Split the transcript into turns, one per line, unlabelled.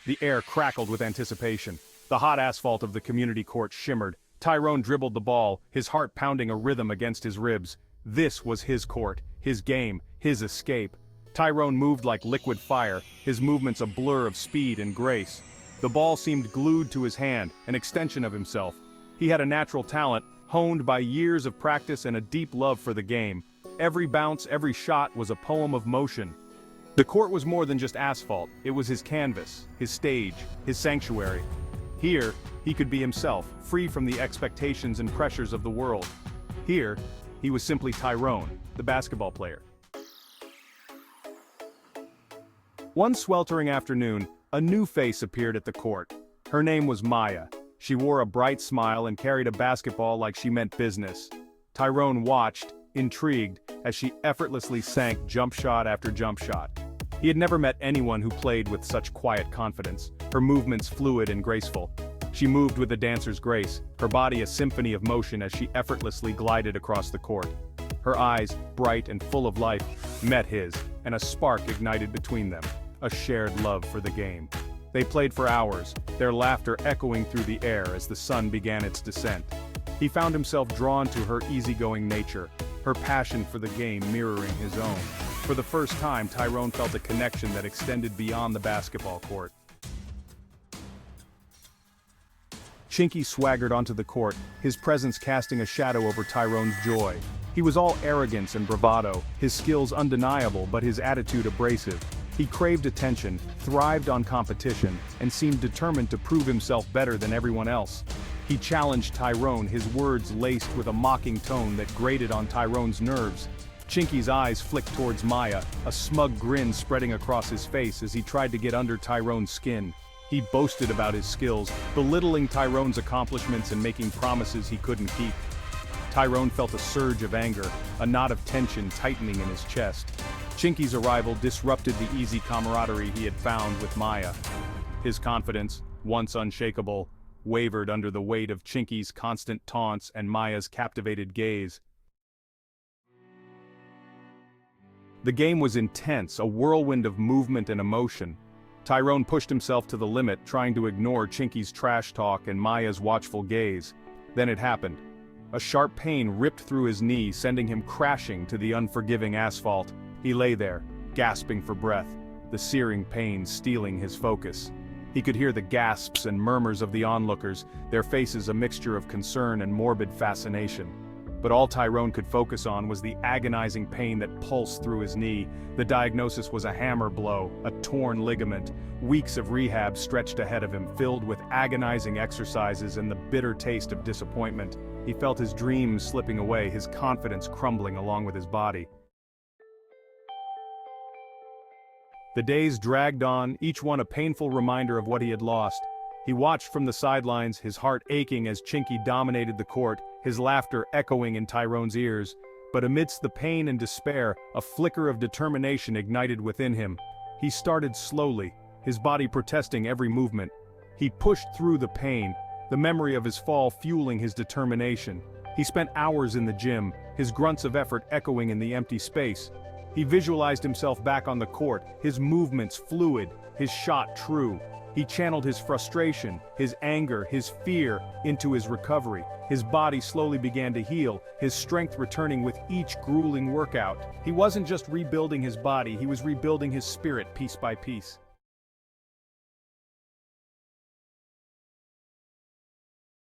The air crackled with anticipation. The hot asphalt of the community court shimmered. Tyrone dribbled the ball, his heart pounding a rhythm against his ribs. This was his court, his game, his escape. Tyrone moved like liquid fire, his movements a blur of speed and grace. The ball seemed glued to his hand, an extension of himself. He had a natural talent, honed by years of practice and a deep love for the game. Every bounce, every shot was a poem of motion. The court was more than just asphalt, it was his canvas, his stage, his sanctuary. Here, he could be himself, free from the expectations and pressures of the world. Here, he was simply Tyrone, the basketball player. One sweltering afternoon, a new face appeared at the court. Her name was Maya. She wore a bright smile and carried a basketball like she meant business. Tyrone watched, intrigued, as she effortlessly sank jump shot after jump shot. He had never met anyone who played with such quiet confidence, her movements fluid and graceful. She moved with a dancer's grace, her body a symphony of motion as she effortlessly glided across the court. Her eyes, bright and full of life, met his, and a spark ignited between them, a shared love for the game. They played for hours, their laughter echoing through the air as the sun began its descent. He found himself drawn to her easygoing nature, her passion for the game mirroring his own. For the first time, Tyrone felt a connection that extended beyond the basketball court. Chinky swaggered onto the court, his presence casting a shadow over Tyrone's joy. He was all arrogance and bravado, his skills undeniable but his attitude abrasive. He craved attention, thrived on competition, and seemed determined to prove himself better than everyone else. He challenged Tyrone, his words laced with a mocking tone that grated on Tyrone's nerves. Chinky's eyes flicked towards Maya, a smug grin spreading across his face as he tried to get under Tyrone's skin. He boasted about his skills, belittling Tyrone's accomplishments and making promises he couldn't keep. Tyrone felt a surge of anger, a knot of tension tightening in his chest. Chinky's arrival disrupted the easy camaraderie he had found with Maya. His confidence, once unshakable, wavered under the weight of Chinky's constant taunts and Maya's captivated gaze. The game was intense, a whirlwind of movement and emotion. Tyrone pushed himself to the limit, trying to ignore Chinky's trash talk and Maya's watchful gaze. Then it happened. A sharp pain ripped through his knee, sending him crashing to the unforgiving asphalt. He lay there, gasping for breath, the searing pain stealing his focus. He could hear the gasps and murmurs of the onlookers, their faces a mixture of concern and morbid fascination. But all Tyrone could focus on was the agonizing pain that pulsed through his knee. The diagnosis was a hammer blow, a torn ligament. Weeks of rehab stretched ahead of him, filled with agonizing exercises and the bitter taste of disappointment. He felt his dreams slipping away, his confidence crumbling along with his body. The days dragged on, each one a painful reminder of what he had lost. He watched from the sidelines, his heart aching as Chinky dominated the court, his laughter echoing in Tyrone's ears. But amidst the pain and despair, a flicker of determination ignited within him. He started slowly, his body protesting every movement. He pushed through the pain, the memory of his fall fueling his determination. He spent hours in the gym, his grunts of effort echoing in the empty space. He visualized himself back on the court, his movements fluid, his shot true. He channeled his frustration, his anger, his fear into his recovery. His body slowly began to heal, his strength returning with each grueling workout. He wasn't just rebuilding his body, he was rebuilding his spirit piece by piece.